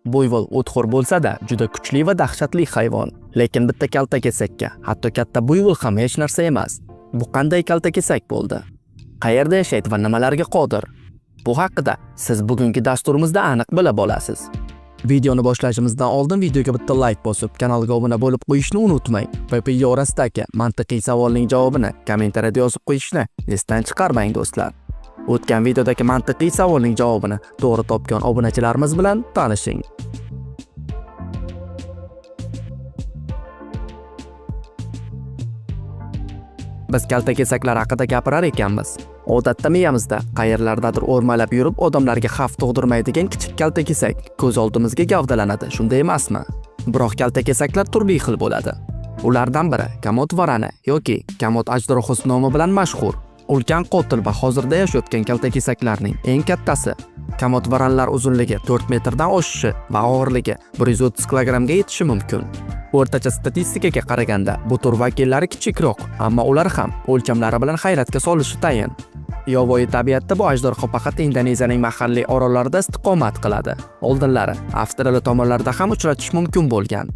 Buйvol o'txo'r bo'lsa-da, juda kuchli va dahshatli hayvon. Lekin bitta kaltakesakka, hatto katta buйvol ham hech narsa emas. Bu qanday kaltakesak bo'ldi? Qayerda yashaydi va nimalarga qodir? Bu haqida siz bugungi dasturimizda aniq bilib olasiz. Videoni boshlashimizdan oldin videoga bitta like bosib, kanalga obuna bo'lib qo'yishni unutmang. PP orasidagi mantiqiy savolning javobini kommentariyada yozib qo'yishni esdan chiqarmang do'stlar. O'tgan videodagi mantiqiy savolning javobini to'g'ri topgan obunachilarimiz bilan tanishing. Biz kaltakesaklar haqida gapirar ekanmiz. Odatda miyamizda qayerlardadir o'rmalab yurib, odamlarga xavf tug'dirmaydigan kichik kaltakesak ko'z oldimizga gavdalanadi, shunday emasmi? Biroq kaltakesaklar turli xil bo'ladi. Ulardan biri kamot varani yoki kamot ajdarhosi nomi bilan mashhur. Ulkan qotil va hozirda yashayotgan kaltakesaklarning eng kattasi. Kamot varanlar uzunligi 4 metrdan oshishi va og'irligi 130 kilogramga yetishi mumkin. O'rtacha statistikaga qaraganda bu tur vakillari kichikroq, ammo ular ham o'lchamlari bilan hayratga solishi tayin. Yovvoyi tabiatda bu ajdarho faqat Indoneziyaning mahalliy orollarida istiqomat qiladi. Oldinlari Avstraliya tomonlarida ham uchratish mumkin bo'lgan.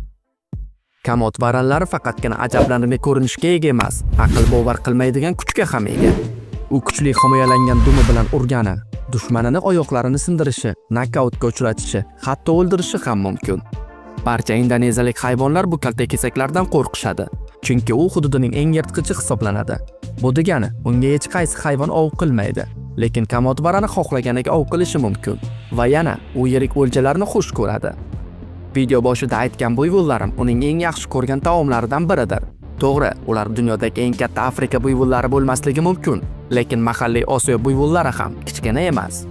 Kamot varanlari faqatgina ajablanarli ko'rinishga ega emas, aql bovar qilmaydigan kuchga ham ega. U kuchli himoyalangan dumi bilan urgani, dushmanini oyoqlarini sindirishi, nokautga uchratishi, hatto o'ldirishi ham mumkin. Barcha indoneziyalik hayvonlar bu kaltakesaklardan qo'rqishadi, chunki u hududining eng yirtqichi hisoblanadi. Bu degani, unga hech qaysi hayvon ov qilmaydi, lekin kamot varani xohlaganiga ov qilishi mumkin va yana u yirik o'ljalarni xush ko'radi. Video boshida aytgan buйволlarim uning eng yaxshi ko'rgan taomlaridan biridir. To'g'ri, ular dunyodagi eng katta Afrika buйволlari bo'lmasligi mumkin, lekin mahalliy Osiyo buйволlari ham kichkina emas.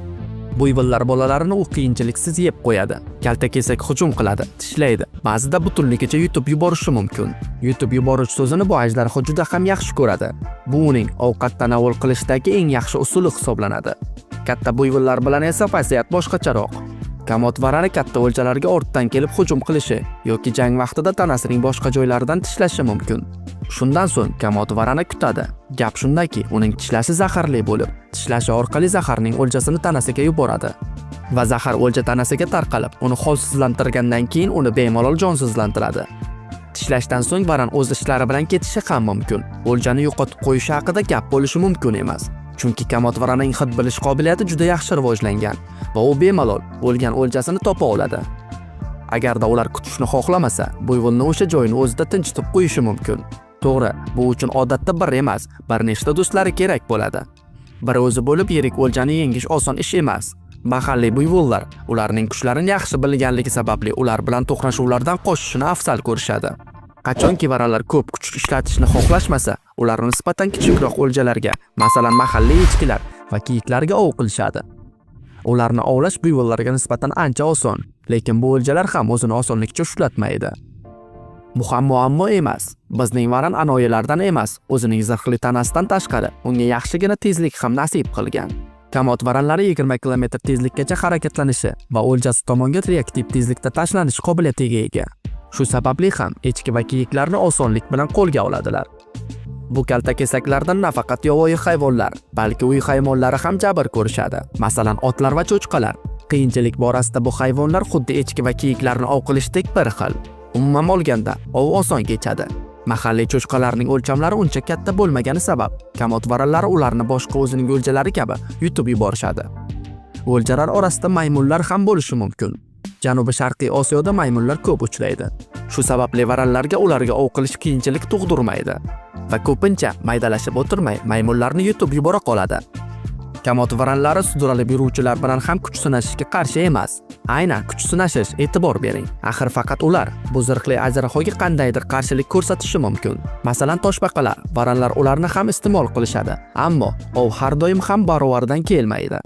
Buйволlar bolalarini u qiyinchiliksiz yeb qo'yadi. Kaltakesak hujum qiladi, tishlaydi, ba'zida butunligicha yutib yuborishi mumkin. Yutib yuborish so'zini bu ajdarho juda ham yaxshi ko'radi. Bu uning ovqat tanovul qilishdagi eng yaxshi usuli hisoblanadi. Katta buйволlar bilan esa vaziyat boshqacharoq. Kamot varani katta o'lchalarga ortdan kelib hujum qilishi yoki jang vaqtida tanasining boshqa joylaridan tishlashi mumkin. Shundan so'ng kamot varani kutadi. Gap shundaki, uning tishlashi zaharli bo'lib, tishlashi orqali zaharning o'ljasini tanasiga yuboradi. Va zahar o'lja tanasiga tarqalib, uni holsizlantirgandan keyin uni bemalol jonsizlantiradi. Tishlashdan so'ng varan o'z ishlari bilan ketishi ham mumkin. O'ljani yo'qotib qo'yishi haqida gap bo'lishi mumkin emas. Chunki kamot varanining hid bilish qobiliyati juda yaxshi rivojlangan va u bemalol o'lgan o'ljasini topa oladi. Agarda ular kutishni xohlamasa, buйволni o'sha joyini o'zida tinchitib qo'yishi mumkin. To'g'ri, bu uchun odatda bir emas, bir nechta do'stlari kerak bo'ladi. Biri o'zi bo'lib yirik o'ljani yengish oson ish emas. Mahalliy buйволlar ularning kuchlarini yaxshi bilganligi sababli ular bilan to'qnashuvlardan qochishni afzal ko'rishadi. Qachonki varanlar ko'p kuch ishlatishni xohlashmasa, ular nisbatan kichikroq o'ljalarga, masalan mahalliy echkilar va kiyiklarga ov qilishadi. Ularni ovlash buйволlarga nisbatan ancha oson, lekin bu o'ljalar ham o'zini osonlikcha ushlatmaydi. Bu ham muammo emas. Bizning varan anoyilardan emas, o'zining zirhli tanasidan tashqari, unga yaxshigina tezlik ham nasib qilgan. Kamot varanlari 20 km tezlikkacha harakatlanishi va o'ljasi tomonga reaktiv tezlikda tashlanish qobiliyatiga ega. Shu sababli ham echki va kiyiklarni osonlik bilan qo'lga oladilar. Bu kaltakesaklardan nafaqat yovvoyi hayvonlar, balki uy hayvonlari ham jabr ko'rishadi. Masalan, otlar va cho'chqalar. Qiyinchilik borasida bu hayvonlar xuddi echki va kiyiklarni ov qilishdek bir xil. Umuman olganda, ov oson kechadi. Mahalliy cho'chqalarning o'lchamlari uncha katta bo'lmagani sabab, kamot varanlari ularni boshqa o'zining o'ljalari kabi yutib yuborishadi. O'ljalar orasida maymunlar ham bo'lishi mumkin. Janubi-sharqiy Osiyoda maymunlar ko'p uchraydi. Shu sababli varanlarga ularga ov qilish qiyinchilik tug'dirmaydi va ko'pincha maydalashib o'tirmay maymunlarni yutib yubora qoladi. Kamot varanlari sudralib yuruvchilar bilan ham kuch sinashishga qarshi emas. Aynan kuch sinashish, e'tibor bering. Axir faqat ular bu zirhli ajdarhoga qandaydir qarshilik ko'rsatishi mumkin. Masalan, toshbaqalar, varanlar ularni ham iste'mol qilishadi, ammo ov har doim ham barobardan kelmaydi.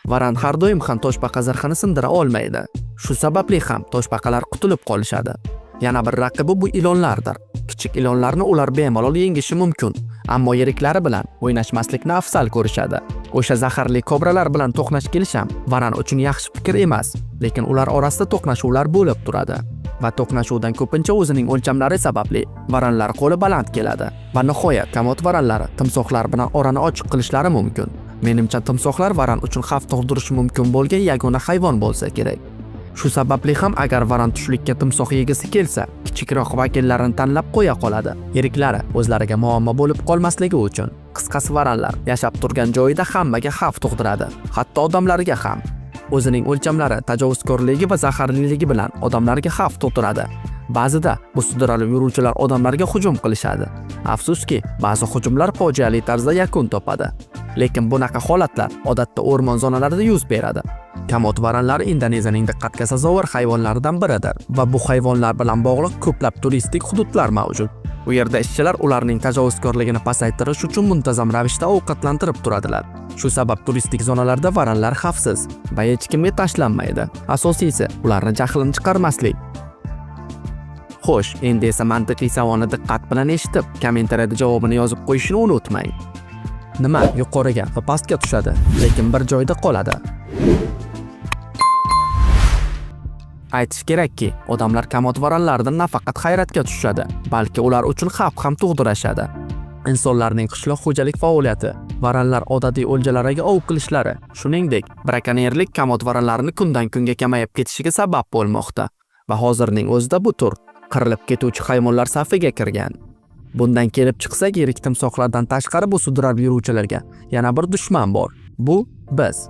Varan har doim ham toshbaqa zirhini sindira olmaydi. Shu sababli ham toshbaqalar qutulib qolishadi. Yana bir raqibi bu ilonlardir. Kichik ilonlarni ular bemalol yengishi mumkin, ammo yiriklari bilan o'ynashmaslikni afzal ko'rishadi. O'sha zaharli kobralar bilan to'qnash kelish ham varan uchun yaxshi fikr emas, lekin ular orasida to'qnashuvlar bo'lib turadi va to'qnashuvdan ko'pincha o'zining o'lchamlari sababli varanlar qo'li baland keladi va nihoyat kamot varanlari timsohlar bilan orani ochiq qilishlari mumkin. Menimcha timsohlar varan uchun xavf tug'dirishi mumkin bo'lgan yagona hayvon bo'lsa kerak. Shu sababli ham agar varan tushlikka timsoh yegisi kelsa, kichikroq vakillarini tanlab qo'ya qoladi. Yiriklari o'zlariga muammo bo'lib qolmasligi uchun. Qisqasi varanlar yashab turgan joyida hammaga xavf tug'diradi, hatto odamlarga ham. O'zining o'lchamlari, tajovuzkorligi va zaharliligi bilan odamlarga xavf tug'diradi. Ba'zida bu sudralib yuruvchilar odamlarga hujum qilishadi. Afsuski, ba'zi hujumlar fojiali tarzda yakun topadi. Lekin bunaqa holatlar odatda o'rmon zonalarida yuz beradi. Kamot varanlari Indoneziyaning diqqatga sazovor hayvonlaridan biridir va bu hayvonlar bilan bog'liq ko'plab turistik hududlar mavjud. Bu yerda ishchilar ularning tajovuzkorligini pasaytirish uchun muntazam ravishda ovqatlantirib turadilar. Shu sabab turistik zonalarda varanlar xavfsiz va hech kimga tashlanmaydi. Asosiysi, ularni jahlini chiqarmaslik. Xo'sh, endi esa mantiqiy savolni diqqat bilan eshitib, kommentariyada javobini yozib qo'yishni unutmang. Nima yuqoriga va pastga tushadi, lekin bir joyda qoladi? Aytish kerakki, odamlar kamot varanlaridan nafaqat hayratga tushadi, balki ular uchun xavf ham tug'dirishadi. Insonlarning qishloq xo'jalik faoliyati, varanlar odatiy o'ljalariga ov qilishlari, shuningdek, brakonyerlik kamot varanlarini kundan kunga kamayib ketishiga sabab bo'lmoqda va hozirning o'zida bu tur qirilib ketuvchi hayvonlar safiga kirgan. Bundan kelib chiqsak, yirik timsohlardan tashqari bu sudralib yuruvchilarga yana bir dushman bor. Bu biz.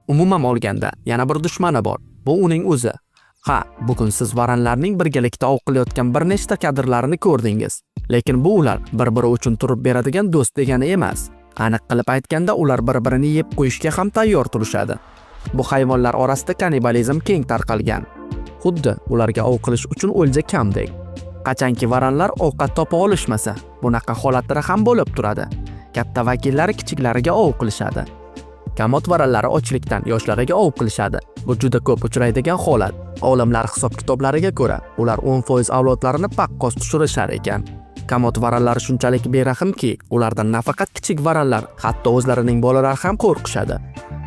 Umuman olganda, yana bir dushmani bor. Bu uning o'zi. Ha, bugun siz varanlarning birgalikda ov qilayotgan bir nechta kadrlarini ko'rdingiz. Lekin bu ular bir-biri uchun turib beradigan do'st degani emas. Aniq qilib aytganda, ular bir-birini yeb qo'yishga ham tayyor turishadi. Bu hayvonlar orasida kannibalizm keng tarqalgan. Xuddi ularga ov qilish uchun o'lja kamdek. Qachonki varanlar ovqat topa olishmasa, bunaqa holatlar ham bo'lib turadi. Katta vakillari kichiklariga ov qilishadi. Kamot varanlari ochlikdan yoshlariga ov qilishadi. Bu juda ko'p uchraydigan holat. Olimlar hisob-kitoblariga ko'ra, ular 10% avlodlarini paqqos tushirishar ekan. Kamot varanlari shunchalik berahimki, ulardan nafaqat kichik varanlar, hatto o'zlarining bolalari ham qo'rqishadi.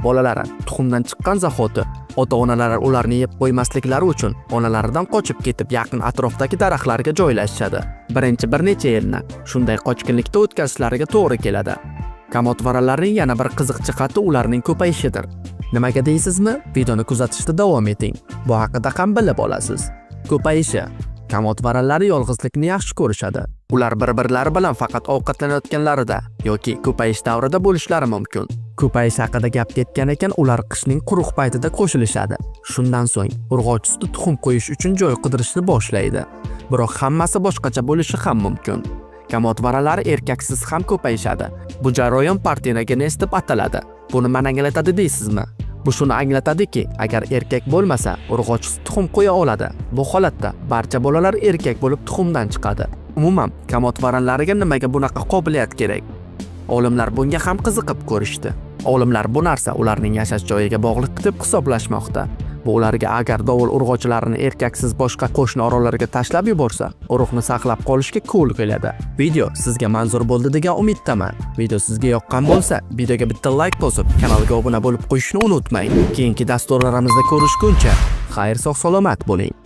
Bolalari tuxumdan chiqqan zahoti ota-onalari ularni yeb qo'ymasliklari uchun onalaridan qochib ketib yaqin atrofdagi daraxtlarga joylashishadi. Birinchi bir necha yilni shunday qochqinlikda o'tkazishlariga to'g'ri keladi. Kamot varanlarining yana bir qiziq jihati ularning ko'payishidir. Nimaga deysizmi? Videoni kuzatishda davom eting. Bu haqida ham bilib olasiz. Ko'payishi. Kamot varanlari yolg'izlikni yaxshi ko'rishadi. Ular bir-birlari bilan faqat ovqatlanayotganlarida yoki ko'payish davrida bo'lishlari mumkin. Ko'payish haqida gap ketgan ekan, ular qishning quruq paytida qo'shilishadi. Shundan so'ng urg'och usti tuxum qo'yish uchun joy qidirishni boshlaydi. Biroq hammasi boshqacha bo'lishi ham mumkin. Kamot varanlari erkaksiz ham ko'payishadi. Bu jarayon partenogenez deb ataladi. Buni nima anglatadi deysizmi? Bu shuni anglatadiki, agar erkak bo'lmasa, urg'och tuxum qo'ya oladi. Bu holatda barcha bolalar erkak bo'lib tuxumdan chiqadi. Umuman, kamot varanlariga nimaga bunaqa qobiliyat kerak? Olimlar bunga ham qiziqib ko'rishdi. Olimlar bu narsa ularning yashash joyiga bog'liq deb hisoblashmoqda. Bu ularga agar dovul urg'ochilarini erkaksiz boshqa qo'shni orollarga tashlab yuborsa, urug'ni saqlab qolishga qo'l keladi. Video sizga manzur bo'ldi degan umiddaman. Video sizga yoqqan bo'lsa, videoga bitta like bosib, kanalga obuna bo'lib qo'yishni unutmang. Keyingi dasturlarimizda ko'rishguncha, xayr sog' salomat bo'ling.